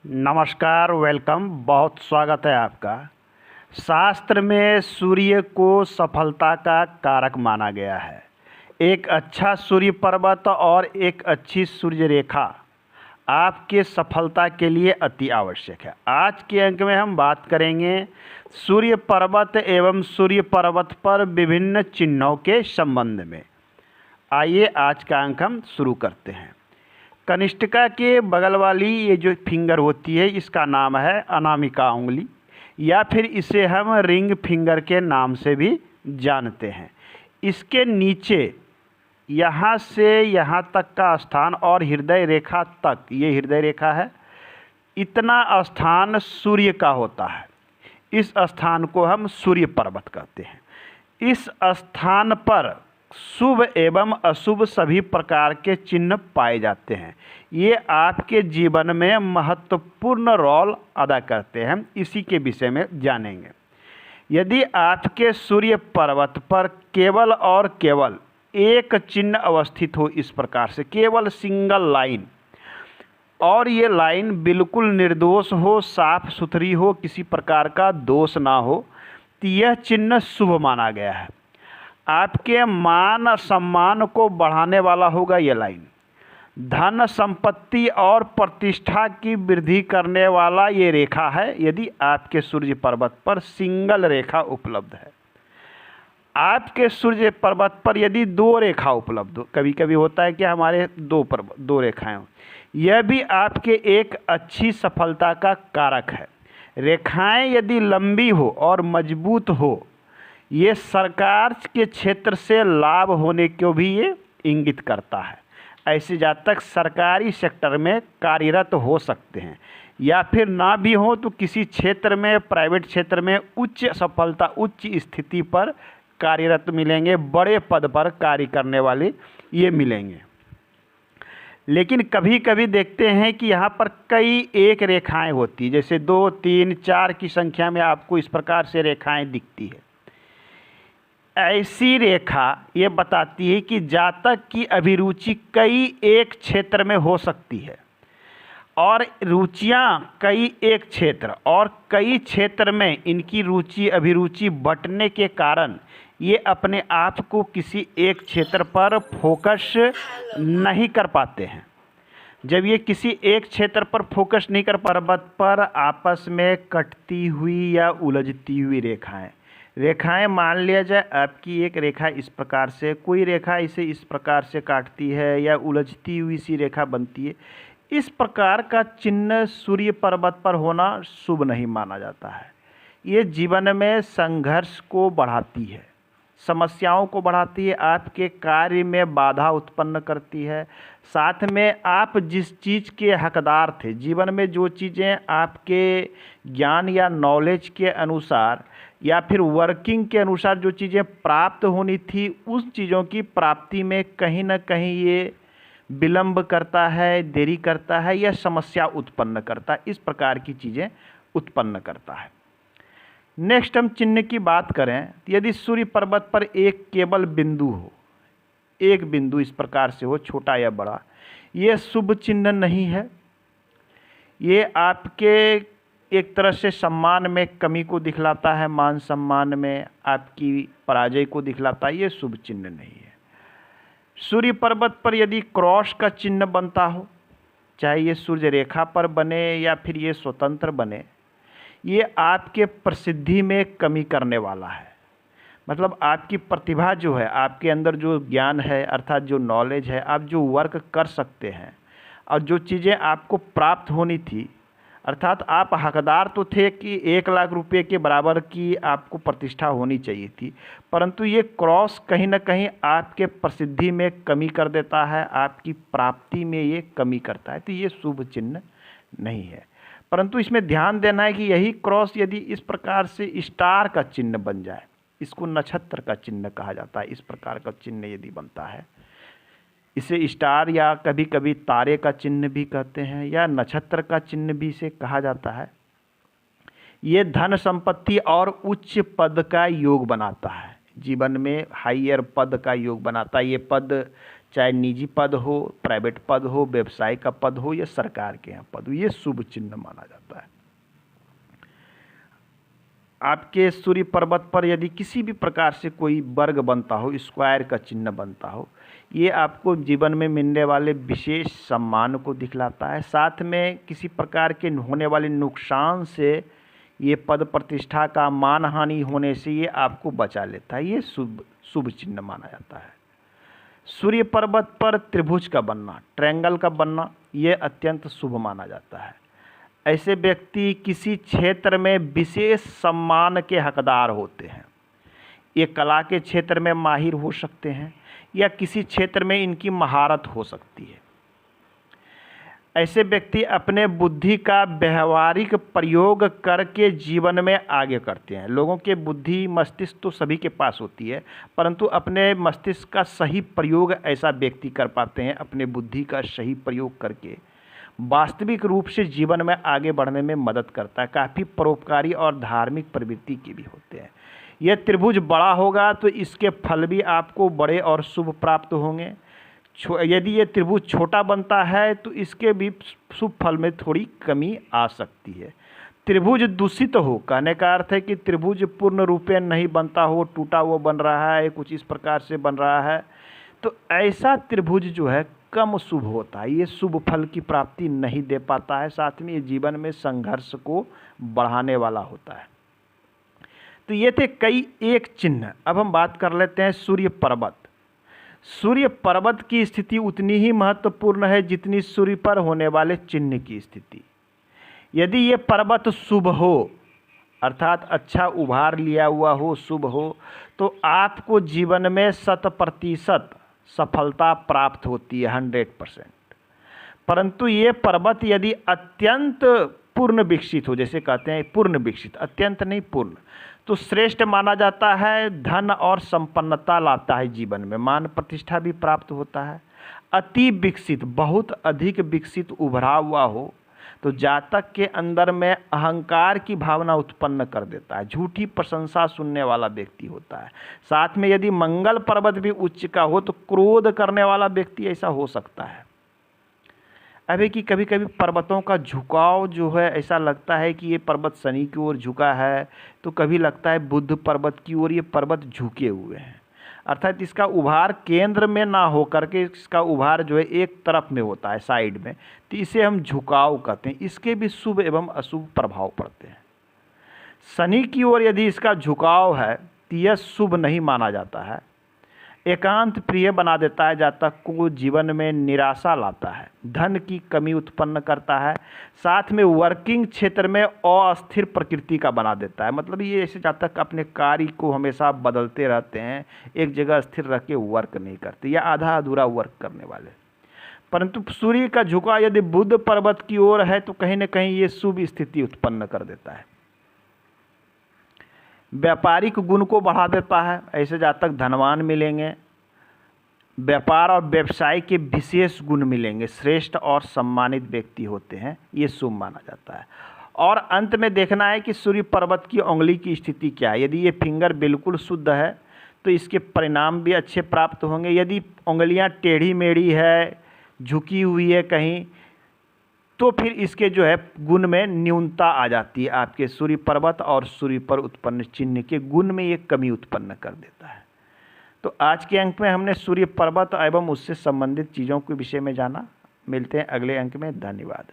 नमस्कार, वेलकम। बहुत स्वागत है आपका। शास्त्र में सूर्य को सफलता का कारक माना गया है। एक अच्छा सूर्य पर्वत और एक अच्छी सूर्य रेखा आपके सफलता के लिए अति आवश्यक है। आज के अंक में हम बात करेंगे सूर्य पर्वत एवं सूर्य पर्वत पर विभिन्न चिन्हों के संबंध में। आइए आज का अंक हम शुरू करते हैं। कनिष्ठिका के बगल वाली ये जो फिंगर होती है इसका नाम है अनामिका उंगली, या फिर इसे हम रिंग फिंगर के नाम से भी जानते हैं। इसके नीचे यहाँ से यहाँ तक का स्थान और हृदय रेखा तक, ये हृदय रेखा है, इतना स्थान सूर्य का होता है। इस स्थान को हम सूर्य पर्वत कहते हैं। इस स्थान पर शुभ एवं अशुभ सभी प्रकार के चिन्ह पाए जाते हैं। ये आपके जीवन में महत्वपूर्ण रोल अदा करते हैं। इसी के विषय में जानेंगे। यदि आपके सूर्य पर्वत पर केवल और केवल एक चिन्ह अवस्थित हो, इस प्रकार से केवल सिंगल लाइन, और ये लाइन बिल्कुल निर्दोष हो, साफ सुथरी हो, किसी प्रकार का दोष ना हो, तो यह चिन्ह शुभ माना गया है। आपके मान सम्मान को बढ़ाने वाला होगा ये लाइन। धन संपत्ति और प्रतिष्ठा की वृद्धि करने वाला ये रेखा है, यदि आपके सूर्य पर्वत पर सिंगल रेखा उपलब्ध है। आपके सूर्य पर्वत पर यदि दो रेखा उपलब्ध हो, कभी कभी होता है कि हमारे दो रेखाएं हो, यह भी आपके एक अच्छी सफलता का कारक है। रेखाएं यदि लंबी हो और मजबूत हो, ये सरकार के क्षेत्र से लाभ होने को भी ये इंगित करता है। ऐसे जातक सरकारी सेक्टर में कार्यरत हो सकते हैं, या फिर ना भी हो तो किसी क्षेत्र में, प्राइवेट क्षेत्र में उच्च सफलता, उच्च स्थिति पर कार्यरत मिलेंगे। बड़े पद पर कार्य करने वाले ये मिलेंगे। लेकिन कभी कभी देखते हैं कि यहाँ पर कई एक रेखाएं होती, जैसे 2, 3, 4 की संख्या में आपको इस प्रकार से रेखाएं दिखती है। ऐसी रेखा ये बताती है कि जातक की अभिरुचि कई एक क्षेत्र में हो सकती है, और रुचियां कई एक क्षेत्र और कई क्षेत्र में इनकी रुचि अभिरुचि बंटने के कारण ये अपने आप को किसी एक क्षेत्र पर फोकस नहीं कर पाते हैं। जब ये किसी एक क्षेत्र पर फोकस नहीं कर, पर्वत पर आपस में कटती हुई या उलझती हुई रेखाएं मान लिया जाए आपकी एक रेखा इस प्रकार से, कोई रेखा इसे इस प्रकार से काटती है या उलझती हुई सी रेखा बनती है, इस प्रकार का चिन्ह सूर्य पर्वत पर होना शुभ नहीं माना जाता है। ये जीवन में संघर्ष को बढ़ाती है, समस्याओं को बढ़ाती है, आपके कार्य में बाधा उत्पन्न करती है। साथ में आप जिस चीज़ के हकदार थे, जीवन में जो चीज़ें आपके ज्ञान या नॉलेज के अनुसार या फिर वर्किंग के अनुसार जो चीज़ें प्राप्त होनी थी, उस चीज़ों की प्राप्ति में कहीं ना कहीं ये विलंब करता है, देरी करता है या समस्या उत्पन्न करता है। इस प्रकार की चीज़ें उत्पन्न करता है। नेक्स्ट हम चिन्ह की बात करें तो यदि सूर्य पर्वत पर एक केवल बिंदु हो, एक बिंदु इस प्रकार से हो, छोटा या बड़ा, ये शुभ चिन्ह नहीं है। ये आपके एक तरह से सम्मान में कमी को दिखलाता है, मान सम्मान में आपकी पराजय को दिखलाता है। ये शुभ चिन्ह नहीं है। सूर्य पर्वत पर यदि क्रॉस का चिन्ह बनता हो, चाहे ये सूर्य रेखा पर बने या फिर ये स्वतंत्र बने, ये आपके प्रसिद्धि में कमी करने वाला है। मतलब आपकी प्रतिभा जो है, आपके अंदर जो ज्ञान है, अर्थात जो नॉलेज है, आप जो वर्क कर सकते हैं और जो चीज़ें आपको प्राप्त होनी थी, अर्थात आप हकदार तो थे कि 1 लाख रुपए के बराबर की आपको प्रतिष्ठा होनी चाहिए थी, परंतु ये क्रॉस कहीं ना कहीं आपके प्रसिद्धि में कमी कर देता है, आपकी प्राप्ति में ये कमी करता है। तो ये शुभ चिन्ह नहीं है। परंतु इसमें ध्यान देना है कि यही क्रॉस यदि इस प्रकार से स्टार का चिन्ह बन जाए, इसको नक्षत्र का चिन्ह कहा जाता है। इस प्रकार का चिन्ह यदि बनता है, इसे स्टार या कभी कभी तारे का चिन्ह भी कहते हैं, या नक्षत्र का चिन्ह भी इसे कहा जाता है। ये धन संपत्ति और उच्च पद का योग बनाता है, जीवन में हाईयर पद का योग बनाता है। ये पद चाहे निजी पद हो, प्राइवेट पद हो, व्यवसाय का पद हो या सरकार के यहाँ पद हो, ये शुभ चिन्ह माना जाता है। आपके सूर्य पर्वत पर यदि किसी भी प्रकार से कोई वर्ग बनता हो, स्क्वायर का चिन्ह बनता हो, ये आपको जीवन में मिलने वाले विशेष सम्मान को दिखलाता है। साथ में किसी प्रकार के होने वाले नुकसान से, ये पद प्रतिष्ठा का मान हानि होने से ये आपको बचा लेता है। ये शुभ चिन्ह माना जाता है। सूर्य पर्वत पर त्रिभुज का बनना, ट्रायंगल का बनना, ये अत्यंत शुभ माना जाता है। ऐसे व्यक्ति किसी क्षेत्र में विशेष सम्मान के हकदार होते हैं। ये कला के क्षेत्र में माहिर हो सकते हैं या किसी क्षेत्र में इनकी महारत हो सकती है। ऐसे व्यक्ति अपने बुद्धि का व्यवहारिक प्रयोग करके जीवन में आगे करते हैं। लोगों के बुद्धि मस्तिष्क तो सभी के पास होती है, परंतु अपने मस्तिष्क का सही प्रयोग ऐसा व्यक्ति कर पाते हैं। अपने बुद्धि का सही प्रयोग करके वास्तविक रूप से जीवन में आगे बढ़ने में मदद करता है। काफ़ी परोपकारी और धार्मिक प्रवृत्ति के भी होते हैं। यह त्रिभुज बड़ा होगा तो इसके फल भी आपको बड़े और शुभ प्राप्त होंगे। यदि ये त्रिभुज छोटा बनता है तो इसके भी शुभ फल में थोड़ी कमी आ सकती है। त्रिभुज दूषित हो, कहने का अर्थ है कि त्रिभुज पूर्ण रूपेण नहीं बनता हो, टूटा हुआ बन रहा है, कुछ इस प्रकार से बन रहा है, तो ऐसा त्रिभुज जो है कम शुभ होता है। ये शुभ फल की प्राप्ति नहीं दे पाता है। साथ में ये जीवन में संघर्ष को बढ़ाने वाला होता है। तो ये थे कई एक चिन्ह। अब हम बात कर लेते हैं सूर्य पर्वत। सूर्य पर्वत की स्थिति उतनी ही महत्वपूर्ण है जितनी सूर्य पर होने वाले चिन्ह की स्थिति। यदि ये पर्वत शुभ हो, अर्थात अच्छा उभार लिया हुआ हो, शुभ हो, तो आपको जीवन में 100% सफलता प्राप्त होती है, 100%। परंतु ये पर्वत यदि अत्यंत पूर्ण विकसित हो, जैसे कहते हैं पूर्ण विकसित, अत्यंत नहीं पूर्ण, तो श्रेष्ठ माना जाता है। धन और संपन्नता लाता है जीवन में, मान प्रतिष्ठा भी प्राप्त होता है। अति विकसित, बहुत अधिक विकसित उभरा हुआ हो तो जातक के अंदर में अहंकार की भावना उत्पन्न कर देता है, झूठी प्रशंसा सुनने वाला व्यक्ति होता है। साथ में यदि मंगल पर्वत भी उच्च का हो तो क्रोध करने वाला व्यक्ति ऐसा हो सकता है। अभी कि कभी कभी पर्वतों का झुकाव जो है, ऐसा लगता है कि ये पर्वत शनि की ओर झुका है, तो कभी लगता है बुध पर्वत की ओर ये पर्वत झुके हुए हैं। अर्थात इसका उभार केंद्र में ना हो करके इसका उभार जो है एक तरफ में होता है, साइड में, तो इसे हम झुकाव कहते हैं। इसके भी शुभ एवं अशुभ प्रभाव पड़ते हैं। शनि की ओर यदि इसका झुकाव है तो यह शुभ नहीं माना जाता है। एकांत प्रिय बना देता है, जातक को जीवन में निराशा लाता है, धन की कमी उत्पन्न करता है। साथ में वर्किंग क्षेत्र में अस्थिर प्रकृति का बना देता है। मतलब ये ऐसे जातक अपने कार्य को हमेशा बदलते रहते हैं, एक जगह स्थिर रह के वर्क नहीं करते या आधा अधूरा वर्क करने वाले। परंतु सूर्य का झुकाव यदि बुध पर्वत की ओर है तो कहीं न कहीं ये शुभ स्थिति उत्पन्न कर देता है, व्यापारिक गुण को बढ़ा देता है। ऐसे जातक धनवान मिलेंगे, व्यापार और व्यवसाय के विशेष गुण मिलेंगे, श्रेष्ठ और सम्मानित व्यक्ति होते हैं, ये शुभ माना जाता है। और अंत में देखना है कि सूर्य पर्वत की उंगली की स्थिति क्या है। यदि ये फिंगर बिल्कुल शुद्ध है तो इसके परिणाम भी अच्छे प्राप्त होंगे। यदि उंगलियां टेढ़ी मेढ़ी है, झुकी हुई है कहीं, तो फिर इसके जो है गुण में न्यूनता आ जाती है। आपके सूर्य पर्वत और सूर्य पर उत्पन्न चिन्ह के गुण में ये कमी उत्पन्न कर देता है। तो आज के अंक में हमने सूर्य पर्वत एवं उससे संबंधित चीज़ों के विषय में जाना। मिलते हैं अगले अंक में। धन्यवाद।